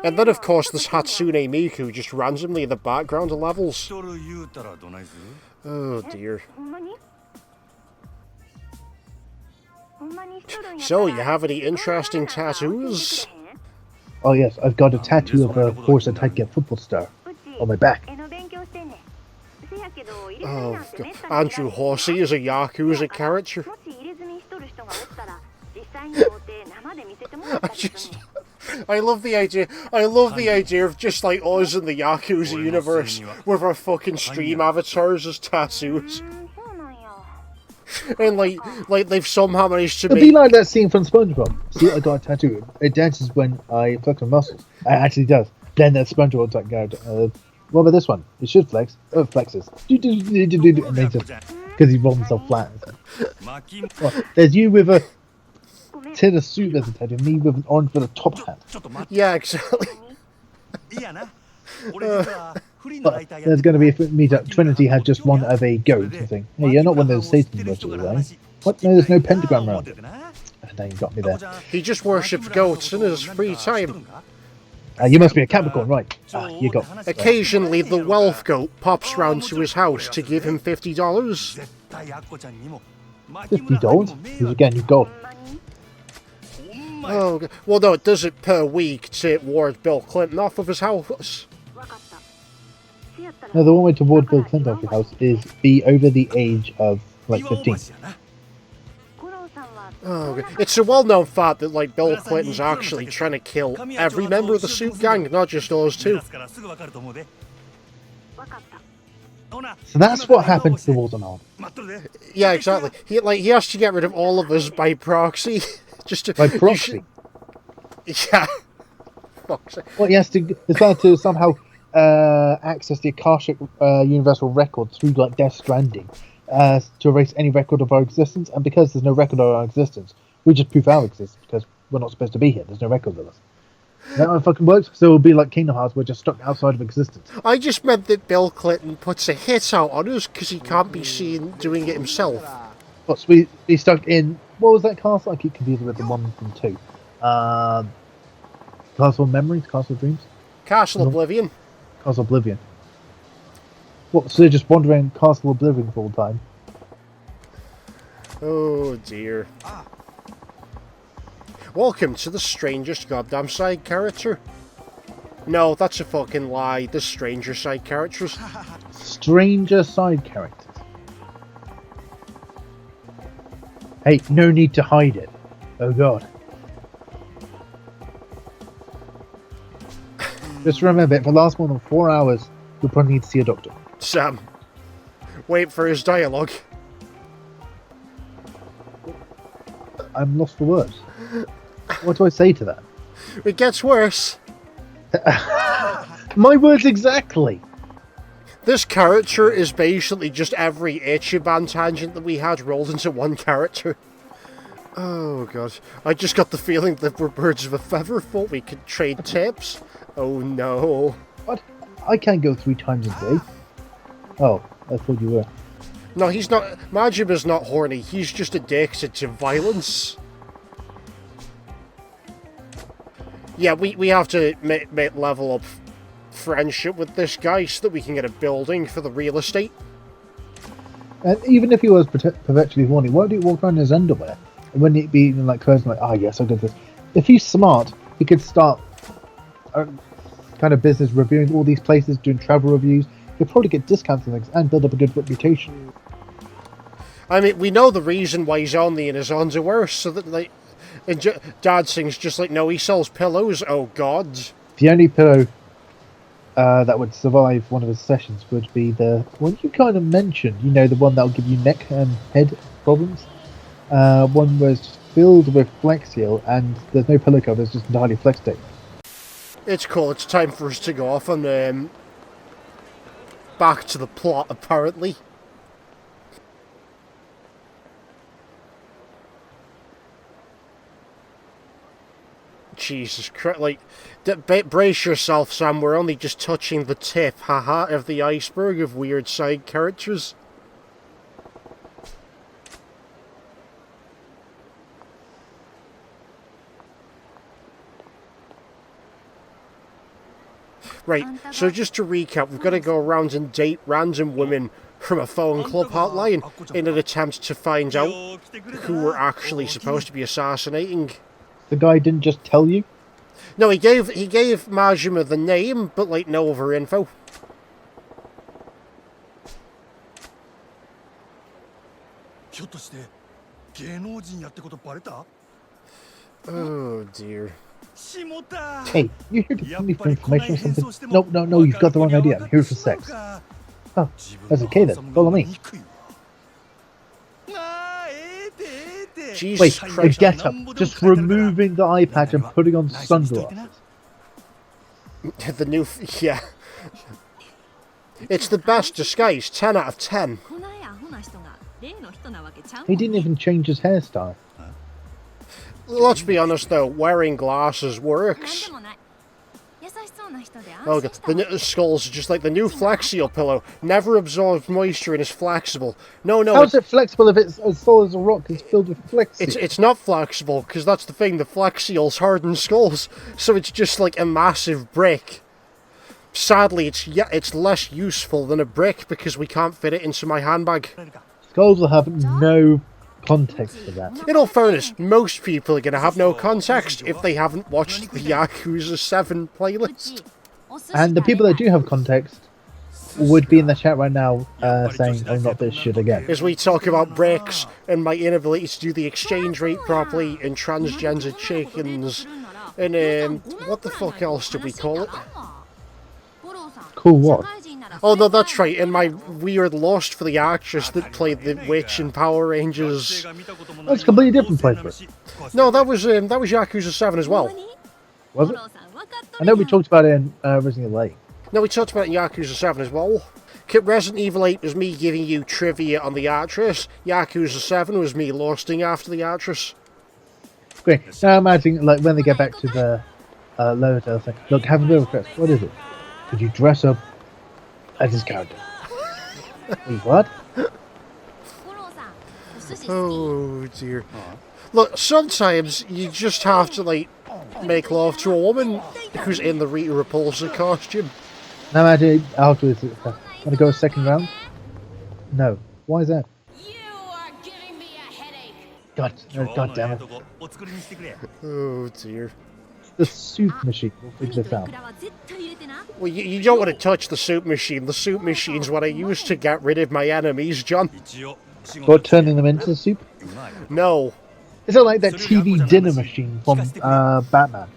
And then of course there's Hatsune Miku just randomly in the background of levels. Oh dear. So, you have any interesting tattoos? Oh yes, I've got a tattoo of a Force Attack football star on my back. Oh, God. Andrew Horsey is a Yakuza character. I love the idea. I love the idea of just like us in the Yakuza universe with our fucking stream avatars as tattoos. And like they've somehow managed to It'd make... be like that scene from SpongeBob. See, I got a tattoo. It dances when I flex my muscles. It actually does. Then that SpongeBob like character. What about this one? It should flex. Oh, it flexes. And then just because he rolls himself flat. Well, there's you with a tin of suit as a tattoo. Me with an orange with a top hat. Yeah, exactly. But there's going to be a meetup. Trinity had just one of a goat and think, hey, you're not one of those Satan worshippers, right? What? No, there's no pentagram around it. And then you got me there. He just worships goats in his free time. You must be a Capricorn, right? You got. Occasionally, the wealth goat pops round to his house to give him $50. $50? He's again, you got. Oh, well, no, it does it per week to ward Bill Clinton off of his house. No, the one way to ward Bill Clinton off your house is be over the age of, like, 15. Oh, okay. It's a well-known fact that, like, Bill Clinton's actually trying to kill every member of the Suit Gang, not just us two. So that's what happened to the Wars on Arm. Yeah, exactly. He has to get rid of all of us by proxy. Just to... By proxy? Yeah. Fuck's sake. Well, he has to... It's trying to somehow access the Akashic Universal Record through, like, Death Stranding. To erase any record of our existence, and because there's no record of our existence, we just prove our existence because we're not supposed to be here. There's no record of us. Is that how it fucking works? So it'll be like Kingdom Hearts, we're just stuck outside of existence. I just meant that Bill Clinton puts a hit out on us because he can't be seen doing it himself. What's we stuck in? What was that castle? I keep confusing with the 1 and 2. Castle of Memories, Castle of Dreams, Castle Oblivion. Castle Oblivion. What? So they're just wandering Castle Oblivion for all time. Oh dear. Welcome to the strangest goddamn side character. No, that's a fucking lie. The stranger side characters. Stranger side characters. Hey, no need to hide it. Oh god. Just remember, if it lasts more than 4 hours, you'll probably need to see a doctor. Sam, wait for his dialogue. I'm lost for words. What do I say to that? It gets worse. My words exactly. This character is basically just every Ichiban tangent that we had rolled into one character. Oh god. I just got the feeling that we're birds of a feather, thought we could trade tips. Oh no. What? I can't go 3 times a day. Oh, I thought you were. No, he's not. Majima's not horny. He's just addicted to violence. Yeah, we have to level up friendship with this guy so that we can get a building for the real estate. And even if he was perpetually horny, why would he walk around in his underwear? And wouldn't it be like clothes like, ah, yes, I did this. If he's smart, he could start a kind of business reviewing all these places, doing travel reviews. He'd probably get discounts and things and build up a good reputation. I mean, we know the reason why he's only in his underwear, so that, like, and Dad sings just like, no, he sells pillows, oh god. The only pillow that would survive one of his sessions would be the one you kind of mentioned, you know, the one that will give you neck and head problems. One was filled with Flex Seal, and there's no pillow cover, it's just entirely Flex tape. It's cool, it's time for us to go off and back to the plot, apparently. Jesus Christ, like, brace yourself, Sam, we're only just touching the tip, haha, of the iceberg of weird side characters. Right, so just to recap, we've got to go around and date random women from a phone club hotline in an attempt to find out who we're actually supposed to be assassinating. The guy didn't just tell you? No, he gave Majima the name, but like no other info. Oh dear. Hey, you here to tell me for information or something? No, you've got the wrong idea. I'm here for sex. Oh, that's okay then. Follow me. Jesus Wait, Christ. get up. Just removing the eye patch and putting on sunglasses. The new... yeah. It's the best disguise. 10 out of 10. He didn't even change his hairstyle. Let's be honest though, wearing glasses works. Oh god, the skulls are just like the new Flex Seal pillow. Never absorbs moisture and is flexible. No, How is it flexible if it's as solid as a rock? It's filled with Flex Seal. It's not flexible, because that's the thing, the Flex Seal's harden skulls. So it's just like a massive brick. Sadly, it's less useful than a brick because we can't fit it into my handbag. Skulls will have no context for that. In all fairness, most people are going to have no context if they haven't watched the Yakuza 7 playlist. And the people that do have context would be in the chat right now saying, oh, not this shit again. As we talk about bricks and my inability to do the exchange rate properly and transgender chickens and what the fuck else do we call it? Cool what? Oh no, that's right, and my weird lust for the actress that played the witch in Power Rangers. That's a completely different playthrough. No, that was Yakuza 7 as well. Was it? I know we talked about it in Resident Evil 8. No, we talked about it in Yakuza 7 as well. Resident Evil 8 was me giving you trivia on the actress. Yakuza 7 was me lusting after the actress. Great. Now imagine, like, when they get back to the lower, they'll say, look, have a bit of a request. What is it? Could you dress up as his character? Wait, what? Oh dear. Look, sometimes you just have to, like, make love to a woman who's in the Rita Repulsa costume. Now imagine after this, want to go a second round? No. Why is that? God damn it. Oh dear. The soup machine will figure this out. Well, you don't want to touch the soup machine. The soup machine's what I use to get rid of my enemies, John. What, turning them into soup? No. Is it like that TV dinner machine from Batman?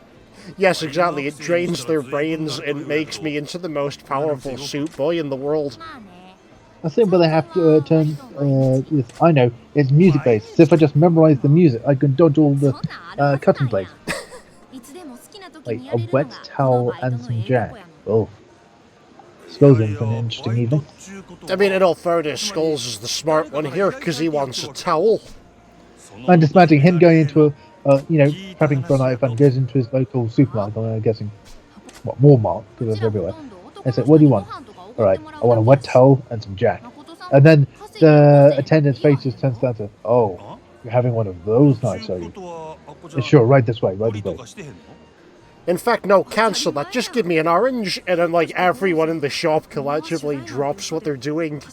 Yes, exactly. It drains their brains and makes me into the most powerful soup boy in the world. I think, but they have to turn. I know it's music based. So if I just memorize the music, I can dodge all the cutting blades. Like a wet towel and some jack. Oh, Skulls in for an interesting evening. I mean, in all fairness, Skulls is the smart one here because he wants a towel. I'm just imagining him going into prepping for a night of fun, goes into his local supermarket, I'm guessing, Walmart, because it's everywhere, and said, what do you want? Alright, I want a wet towel and some jack. And then the attendant's face just turns down to, oh, you're having one of those nights, are you? Yeah, sure, right this way. In fact, no, cancel that. Just give me an orange, and then, like, everyone in the shop collectively drops what they're doing.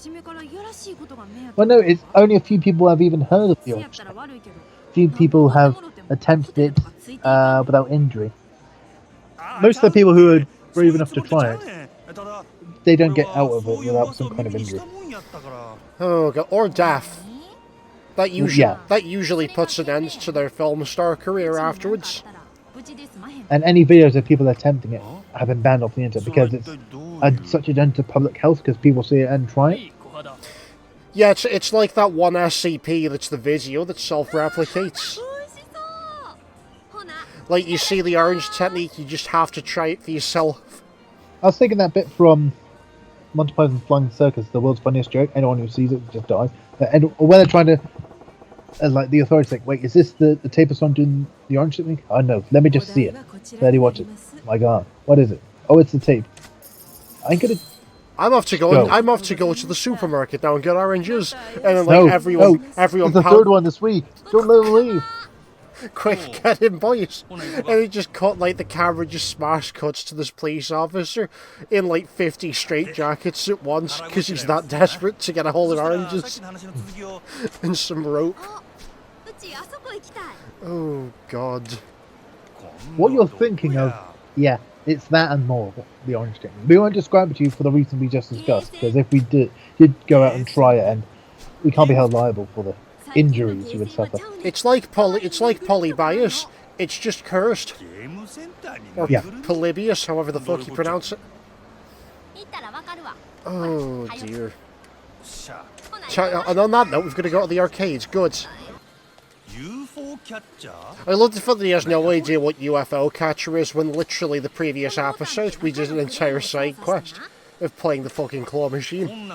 Well, no, it's only a few people have even heard of the orange technique. Few people have attempted it without injury. Most of the people who are brave enough to try it, they don't get out of it without some kind of injury. Oh god, or death. That usually puts an end to their film star career afterwards. And any videos of people attempting it have been banned off the internet because it's such a dent to public health because people see it and try it. Yeah, it's like that one SCP that's the video that self-replicates. Like, you see the orange technique, you just have to try it for yourself. I was thinking that bit from Monty Python's Flying Circus, the world's funniest joke. Anyone who sees it just dies. And when they're trying to, like, the authorities think, wait, is this the tape of someone doing the orange technique? Oh no, let me just see it. Let me watch it. My god, what is it? Oh, it's the tape. I'm off to go to the supermarket now and get oranges, and then like everyone. It's the third one this week. Don't let him leave. Quick, get him, boys! And he just cut, like, the camera just smash cuts to this police officer in like 50 straight jackets at once because he's that desperate to get a hold of oranges and some rope. Oh god! What you're thinking of, yeah, it's that and more. The orange technique. We won't describe it to you for the reason we just discussed, because if we did go out and try it, and we can't be held liable for the injuries you would suffer. It's like polybius. It's just cursed. Or polybius, however the fuck you pronounce it. Oh dear. And on that note, we've got to go to the arcades. Good. I love the fact that he has no idea what UFO catcher is when literally the previous episode we did an entire side quest of playing the fucking claw machine.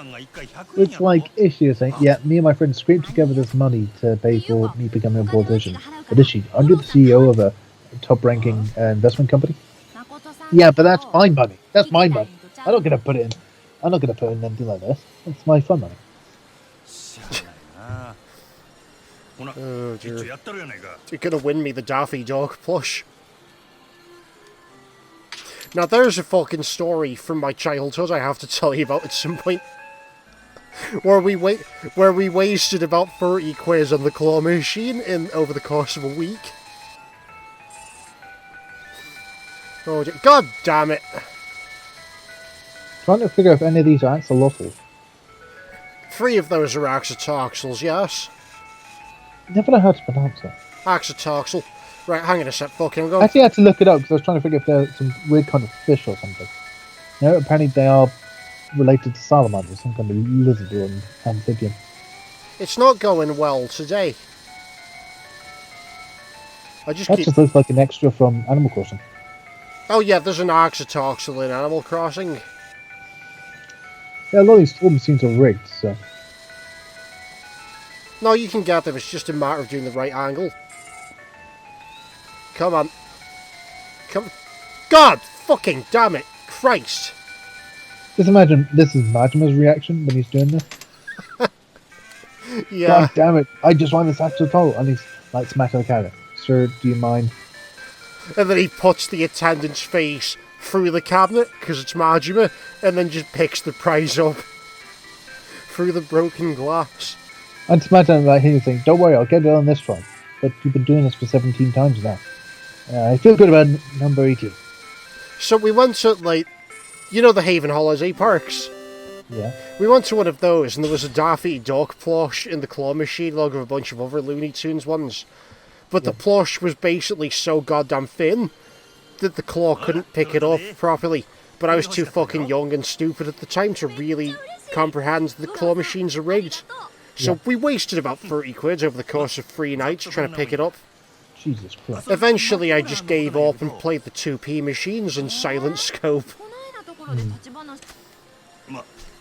It's like Ishii saying, yeah, me and my friends scraped together this money to pay for me becoming a politician. But Ishii, aren't you the CEO of a top-ranking investment company? Yeah, but that's my money. That's my money. I'm not going to put it in anything like this. It's my fun money. Oh dear. You're gonna win me the Daffy Dog plush. Now there's a fucking story from my childhood I have to tell you about at some point. Where we wasted about 30 quid on the claw machine over the course of a week. Oh dear. God damn it. Trying to figure out if any of these are axolotls. 3 of those are axotoxels, yes. Never know how to pronounce it. Axotoxel. Right, hang on a sec, fucking I'm going. I actually had to look it up because I was trying to figure if they're some weird kind of fish or something. No, apparently they are related to salamanders, some kind of lizard or amphibian. It's not going well today. Just looks like an extra from Animal Crossing. Oh yeah, there's an axotoxel in Animal Crossing. Yeah, a lot of these claw machines are rigged, so... No, you can get them, it's just a matter of doing the right angle. Come on. Come... God fucking damn it! Christ! Just imagine, this is Majima's reaction when he's doing this. Yeah. God damn it, I just want this axolotl, and he's like smacking the cabinet. Sir, do you mind? And then he puts the attendant's face through the cabinet, because it's Majima, and then just picks the prize up through the broken glass. And to imagine like him saying, don't worry, I'll get it on this one. But you've been doing this for 17 times now. I feel good about number 18. So we went to, like, you know the Haven Holiday Parks? Yeah. We went to one of those, and there was a Daffy Duck plush in the claw machine, along with a bunch of other Looney Tunes ones. But the plush was basically so goddamn thin that the claw couldn't pick it up properly. But I was too fucking young and stupid at the time to really comprehend the claw machines are rigged. So we wasted about 30 quid over the course of 3 nights trying to pick it up. Jesus Christ. Eventually I just gave up and played the 2p machines in silent scope.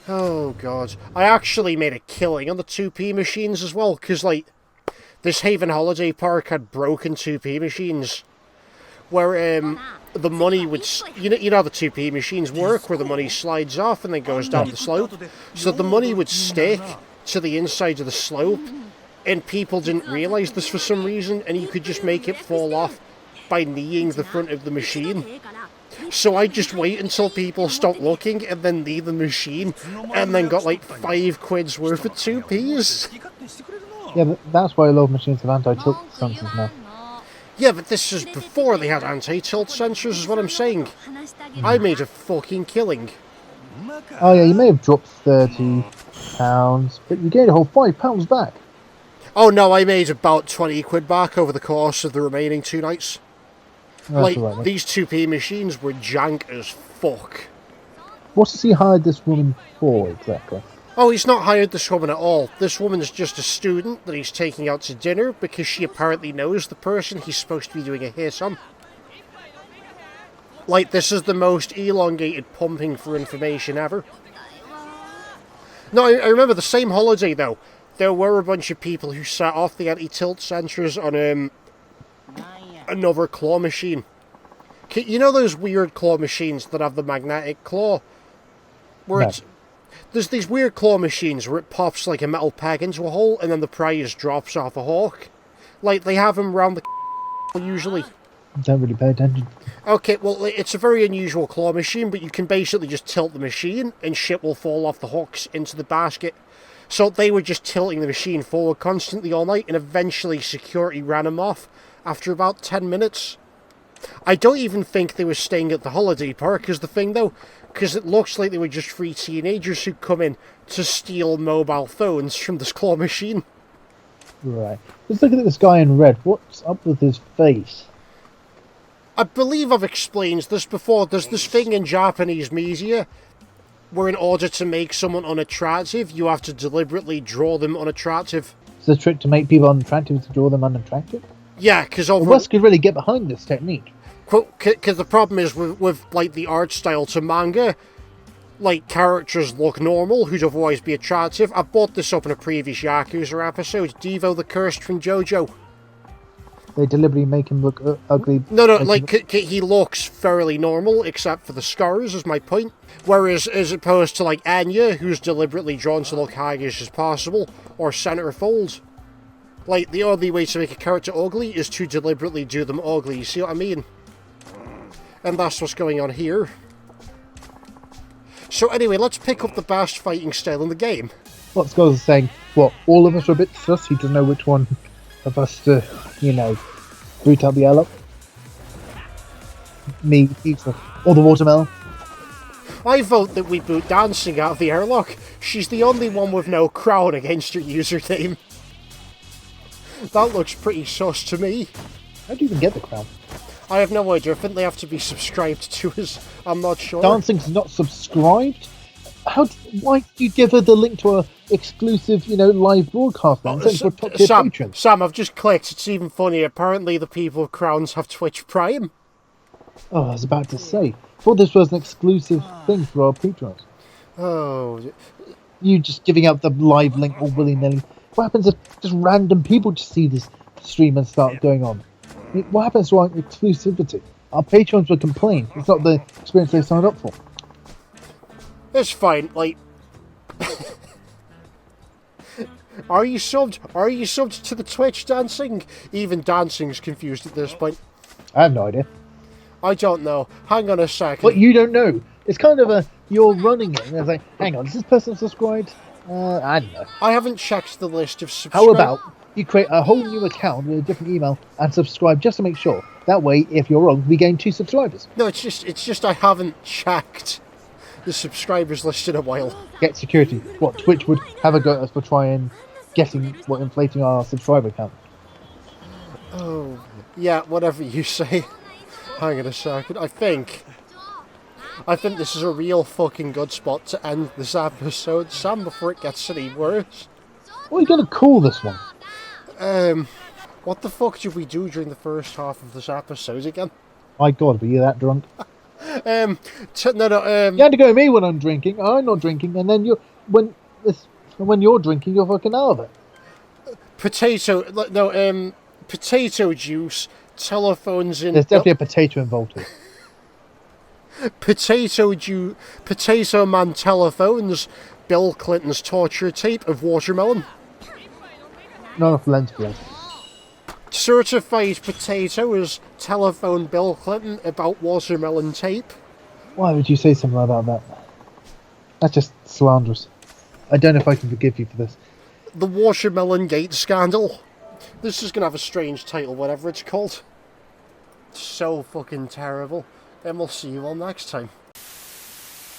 Oh god. I actually made a killing on the 2p machines as well, because like, this Haven Holiday Park had broken 2p machines. Where the money would, you know how the 2p machines work, where the money slides off and then goes down the slope? So the money would stick to the inside of the slope, and people didn't realise this for some reason, and you could just make it fall off. by kneeing the front of the machine. So I just wait until people stop looking and then knee the machine, and then got like 5 quid's worth of 2p's. Yeah, but that's why a lot of machines have anti-tilt sensors now. Yeah, but this is before they had anti-tilt sensors, is what I'm saying. I made a fucking killing. Oh yeah, you may have dropped £30, but you gained a whole £5 back. Oh no, I made about 20 quid back over the course of the remaining 2 nights. That's Like, all right, these 2p machines were jank as fuck. What does he hired this woman for, exactly? Oh, he's not hired this woman at all. This woman's just a student that he's taking out to dinner because she apparently knows the person he's supposed to be doing a hit on. Like, this is the most elongated pumping for information ever. No, I remember the same holiday, though. There were a bunch of people who sat off the anti-tilt sensors on another claw machine. You know those weird claw machines that have the magnetic claw? Where No. there's these weird claw machines where it pops like a metal peg into a hole and then the prize drops off a hawk. Like, they have them around the usually. Don't really pay attention. Okay, well, it's a very unusual claw machine, but you can basically just tilt the machine and shit will fall off the hooks into the basket. So they were just tilting the machine forward constantly all night, and eventually security ran them off after about 10 minutes. I don't even think they were staying at the holiday park is the thing, though, because it looks like they were just 3 teenagers who'd come in to steal mobile phones from this claw machine. Right. Let's look at this guy in red. What's up with his face? I believe I've explained this before. There's this thing in Japanese media where in order to make someone unattractive, you have to deliberately draw them unattractive. It's a trick to make people unattractive to draw them unattractive? Yeah, because Well, Wes could really get behind this technique. Because the problem is with like the art style to manga, like characters look normal who'd otherwise be attractive. I brought this up in a previous Yakuza episode, Devo the Cursed from JoJo. They deliberately make him look ugly. No, like, he looks fairly normal, except for the scars, is my point. Whereas, as opposed to, like, Anya, who's deliberately drawn to look haggish as possible, or centerfold. Like, the only way to make a character ugly is to deliberately do them ugly, you see what I mean? And that's what's going on here. So anyway, let's pick up the best fighting style in the game. What Skulls is saying, what, all of us are a bit sus, he doesn't know which one of us to, you know, boot out the airlock. Me, pizza, or the watermelon. I vote that we boot Dancing out of the airlock. She's the only one with no crown against her username. That looks pretty sus to me. How do you even get the crown? I have no idea. I think they have to be subscribed to us. I'm not sure. Dancing's not subscribed? Why did you give her the link to a exclusive, you know, live broadcast then? For top tier patrons? Sam, I've just clicked. It's even funny. Apparently the people with crowns have Twitch Prime. Oh, I was about to say. I thought this was an exclusive thing for our patrons. Oh. You just giving out the live link all willy-nilly. What happens if just random people just see this stream and start going on? I mean, what happens to our exclusivity? Our patrons would complain. It's not the experience they signed up for. It's fine, like... Are you subbed? Are you subbed to the Twitch Dancing? Even Dancing's confused at this point. I have no idea. I don't know. Hang on a second. What, you don't know? It's kind of a, you're running it, and it's like, hang on, is this person subscribed? I don't know. I haven't checked the list of subscribers. How about you create a whole new account with a different email and subscribe just to make sure. That way, if you're wrong, we gain 2 subscribers. No, it's just I haven't checked the subscribers list in a while. Get security. What, Twitch would have a go at us for trying, inflating our subscriber count. Oh, yeah, whatever you say. Hang on a second. I think this is a real fucking good spot to end this episode, Sam, before it gets any worse. What are you going to call this one? What the fuck did we do during the first half of this episode again? My God, were you that drunk? You had to go with me when I'm drinking. I'm not drinking, and then when you're drinking, you're fucking out of it. Potato juice, telephones in... There's definitely a potato involved here. Potato man telephones, Bill Clinton's torture tape of watermelon. Not enough lens for Certified potato is telephone Bill Clinton about watermelon tape. Why would you say something about that? That's just slanderous. I don't know if I can forgive you for this. The Watermelon Gate Scandal. This is going to have a strange title, whatever it's called. So fucking terrible. And we'll see you all next time.